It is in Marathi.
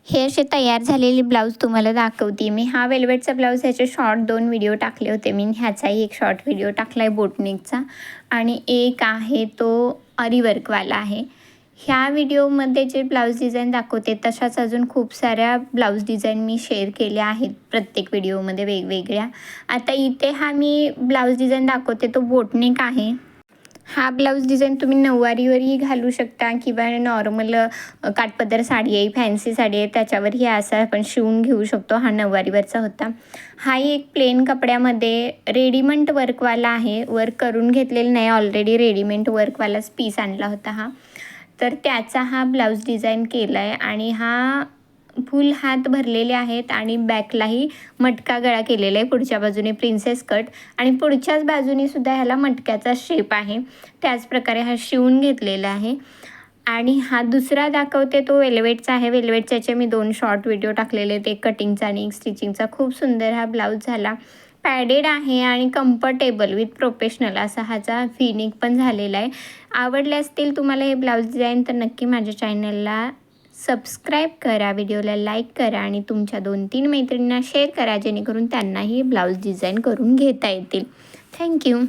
हे असे तयार झालेले ब्लाऊज तुम्हाला दाखवते मी. हा वेल्वेटचा ब्लाऊज, ह्याचे शॉर्ट 2 व्हिडिओ टाकले होते मी. ह्याचाही एक शॉर्ट व्हिडिओ टाकला आहे बोटनेकचा, आणि एक आहे तो आरीवर्कवाला आहे. ह्या व्हिडिओमध्ये जे ब्लाऊज डिझाईन दाखवते तशाच अजून खूप साऱ्या ब्लाऊज डिझाईन मी शेअर केल्या आहेत प्रत्येक व्हिडिओमध्ये वेगवेगळ्या. आता इथे हा मी ब्लाऊज डिझाईन दाखवते तो बोटनेक आहे. हा ब्लाऊज डिझाईन तुम्ही नऊवारीवरही घालू शकता किंवा नॉर्मल काठपदर साडी आहे, फॅन्सी साडी आहे, त्याच्यावरही असा आपण शिवून घेऊ शकतो. हा नऊवारीवरचा होता. हाही एक प्लेन कपड्यामध्ये रेडीमेड वर्कवाला आहे. वर्क करून घेतलेलं नाही, ऑलरेडी रेडीमेड वर्कवालाच पीस आणला होता हा. तर त्याचा हा ब्लाऊज डिझाईन केला आहे आणि हा फुल हात भरलेले आहेत आणि बॅकलाही मटका गळा केलेला आहे. पुढच्या बाजूने प्रिन्सेस कट आणि पुढच्याच बाजूने सुद्धा ह्याला मटक्याचा शेप आहे. त्याच प्रकारे हा शिवून घेतलेला आहे. आणि हा दुसरा दाखवते तो वेल्वेटचा आहे. वेल्वेटचे मी 2 शॉर्ट व्हिडिओ टाकलेले, ते कटिंगचा आणि स्टिचिंगचा. खूप सुंदर हा ब्लाऊज झाला. पॅडेड आहे आणि कम्फर्टेबल विथ प्रोफेशनल असा ह्याचा फिनिक पण झालेला आहे. आवडले असतील तुम्हाला हे ब्लाऊज डिझाईन तर नक्की माझ्या चॅनलला सबस्क्राईब करा, व्हिडिओला लाईक करा आणि तुमच्या 2-3 मैत्रिणींना शेअर करा, जेणेकरून त्यांनाही ब्लाऊज डिझाईन करून घेता येतील. थँक्यू.